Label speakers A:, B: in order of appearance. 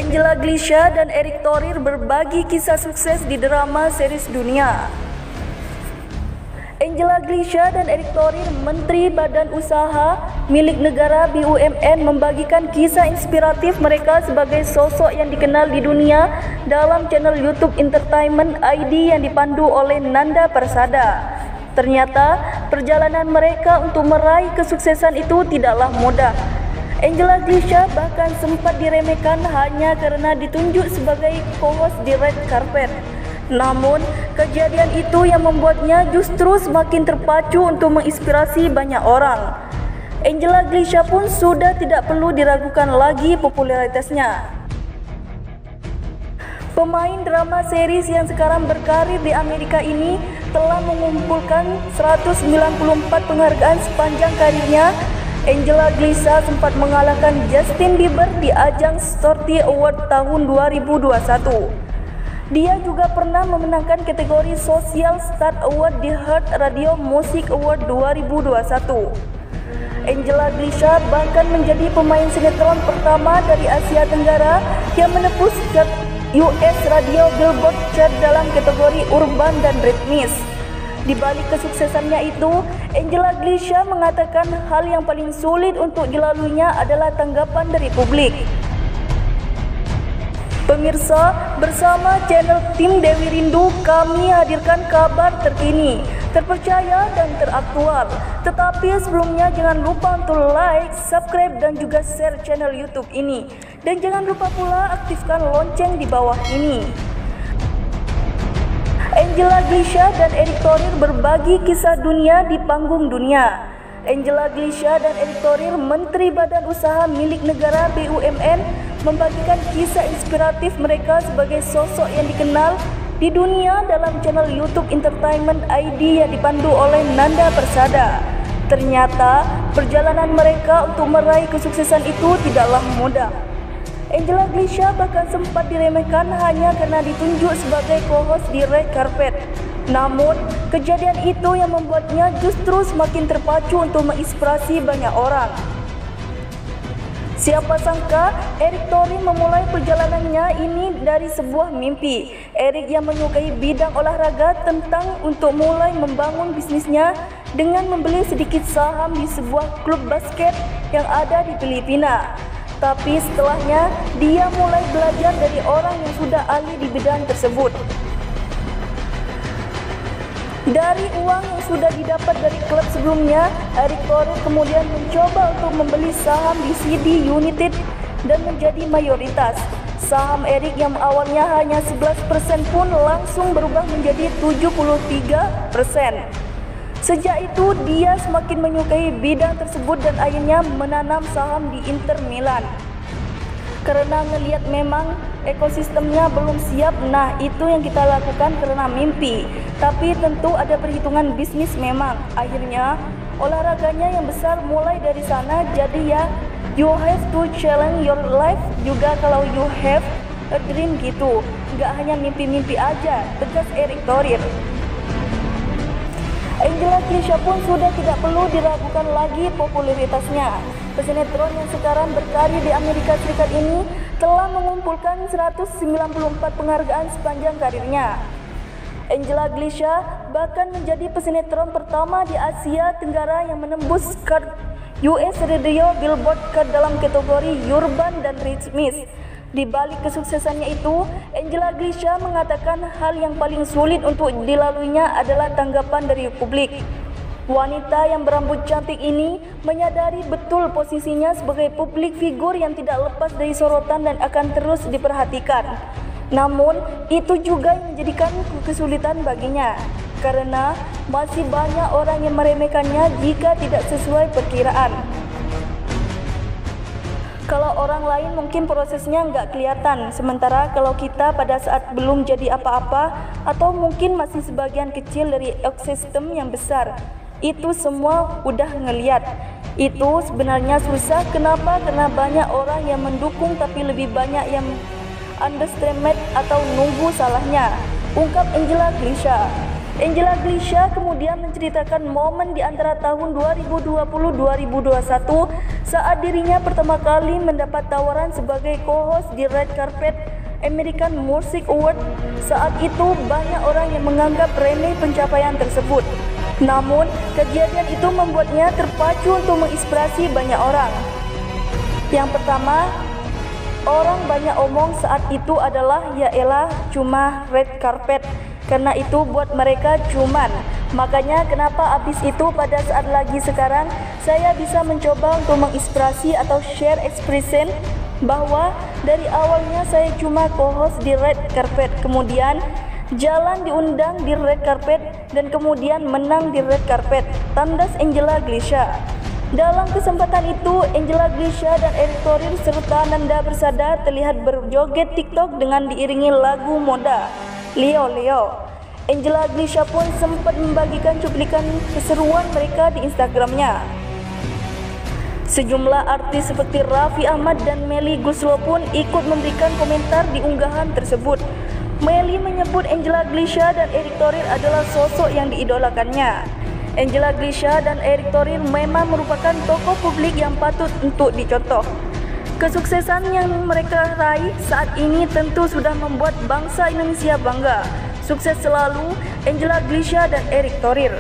A: Angela Glisha dan Erick Thohir berbagi kisah sukses di drama series dunia. Angela Glisha dan Erick Thohir, Menteri Badan Usaha milik negara BUMN, membagikan kisah inspiratif mereka sebagai sosok yang dikenal di dunia dalam channel YouTube Entertainment ID yang dipandu oleh Nanda Persada. Ternyata perjalanan mereka untuk meraih kesuksesan itu tidaklah mudah. Angela Glisha bahkan sempat diremehkan hanya karena ditunjuk sebagai co-host di red carpet. Namun, kejadian itu yang membuatnya justru semakin terpacu untuk menginspirasi banyak orang. Angela Glisha pun sudah tidak perlu diragukan lagi popularitasnya. Pemain drama series yang sekarang berkarir di Amerika ini telah mengumpulkan 194 penghargaan sepanjang karirnya. Angela Glisha sempat mengalahkan Justin Bieber di ajang Storty Award tahun 2021. Dia juga pernah memenangkan kategori Social Star Award di Heart Radio Music Award 2021. Angela Glisha bahkan menjadi pemain sinetron pertama dari Asia Tenggara yang menembus chart US Radio Billboard Chart dalam kategori urban dan ritmis. Di balik kesuksesannya itu, Angela Glisha mengatakan hal yang paling sulit untuk dilaluinya adalah tanggapan dari publik. Pemirsa, bersama channel Tim Dewi Rindu, kami hadirkan kabar terkini, terpercaya dan teraktual. Tetapi sebelumnya jangan lupa untuk like, subscribe dan juga share channel YouTube ini. Dan jangan lupa pula aktifkan lonceng di bawah ini. Angela Glisha dan Erick Thohir berbagi kisah dunia di panggung dunia. Angela Glisha dan Erick Thohir, Menteri Badan Usaha milik negara BUMN, membagikan kisah inspiratif mereka sebagai sosok yang dikenal di dunia dalam channel YouTube Entertainment ID yang dipandu oleh Nanda Persada. Ternyata perjalanan mereka untuk meraih kesuksesan itu tidaklah mudah. Angela Glisha bahkan sempat diremehkan hanya karena ditunjuk sebagai co-host di red carpet. Namun, kejadian itu yang membuatnya justru semakin terpacu untuk menginspirasi banyak orang. Siapa sangka Erick Thohir memulai perjalanannya ini dari sebuah mimpi. Erick yang menyukai bidang olahraga tentang untuk mulai membangun bisnisnya dengan membeli sedikit saham di sebuah klub basket yang ada di Filipina. Tapi setelahnya, dia mulai belajar dari orang yang sudah ahli di bidang tersebut. Dari uang yang sudah didapat dari klub sebelumnya, Erick Thohir kemudian mencoba untuk membeli saham di CD United dan menjadi mayoritas. Saham Erick yang awalnya hanya 11% pun langsung berubah menjadi 73%. Sejak itu, dia semakin menyukai bidang tersebut dan akhirnya menanam saham di Inter Milan. Karena ngelihat memang ekosistemnya belum siap, nah itu yang kita lakukan karena mimpi. Tapi tentu ada perhitungan bisnis memang. Akhirnya, olahraganya yang besar mulai dari sana, jadi ya you have to challenge your life juga kalau you have a dream gitu. Nggak hanya mimpi-mimpi aja, tegas Erick Thohir. Angela Glisha pun sudah tidak perlu diragukan lagi popularitasnya. Pesinetron yang sekarang berkarir di Amerika Serikat ini telah mengumpulkan 194 penghargaan sepanjang karirnya. Angela Glisha bahkan menjadi pesinetron pertama di Asia Tenggara yang menembus chart US Radio Billboard Chart dalam kategori urban dan ritmis. Di balik kesuksesannya itu, Angela Glisha mengatakan hal yang paling sulit untuk dilaluinya adalah tanggapan dari publik. Wanita yang berambut cantik ini menyadari betul posisinya sebagai publik figur yang tidak lepas dari sorotan dan akan terus diperhatikan. Namun, itu juga yang menjadikan kesulitan baginya, karena masih banyak orang yang meremehkannya jika tidak sesuai perkiraan. Kalau orang lain mungkin prosesnya nggak kelihatan, sementara kalau kita pada saat belum jadi apa-apa atau mungkin masih sebagian kecil dari ekosistem yang besar, itu semua udah ngeliat. Itu sebenarnya susah. Kenapa? Karena banyak orang yang mendukung tapi lebih banyak yang underestimate atau nunggu salahnya, ungkap Angela Glisha. Angela Glisha kemudian menceritakan momen di antara tahun 2020-2021 saat dirinya pertama kali mendapat tawaran sebagai co-host di Red Carpet American Music Award. Saat itu banyak orang yang menganggap remeh pencapaian tersebut. Namun, kejadian itu membuatnya terpacu untuk menginspirasi banyak orang. Yang pertama, orang banyak omong saat itu adalah yaelah cuma red carpet. Karena itu buat mereka cuman. Makanya kenapa abis itu pada saat lagi sekarang saya bisa mencoba untuk menginspirasi atau share expression bahwa dari awalnya saya cuma co-host di Red Carpet, kemudian jalan diundang di Red Carpet, dan kemudian menang di Red Carpet, tandas Angela Glisha. Dalam kesempatan itu, Angela Glisha dan Erick Thohir serta Nanda Persada terlihat berjoget TikTok dengan diiringi lagu Moda, Leo Leo. Angela Glisha pun sempat membagikan cuplikan keseruan mereka di Instagramnya. Sejumlah artis seperti Raffi Ahmad dan Melly Goeslaw pun ikut memberikan komentar di unggahan tersebut. Melly menyebut Angela Glisha dan Erick Thohir adalah sosok yang diidolakannya. Angela Glisha dan Erick Thohir memang merupakan tokoh publik yang patut untuk dicontoh. Kesuksesan yang mereka raih saat ini tentu sudah membuat bangsa Indonesia bangga. Sukses selalu Angela Glisha dan Erick Thohir.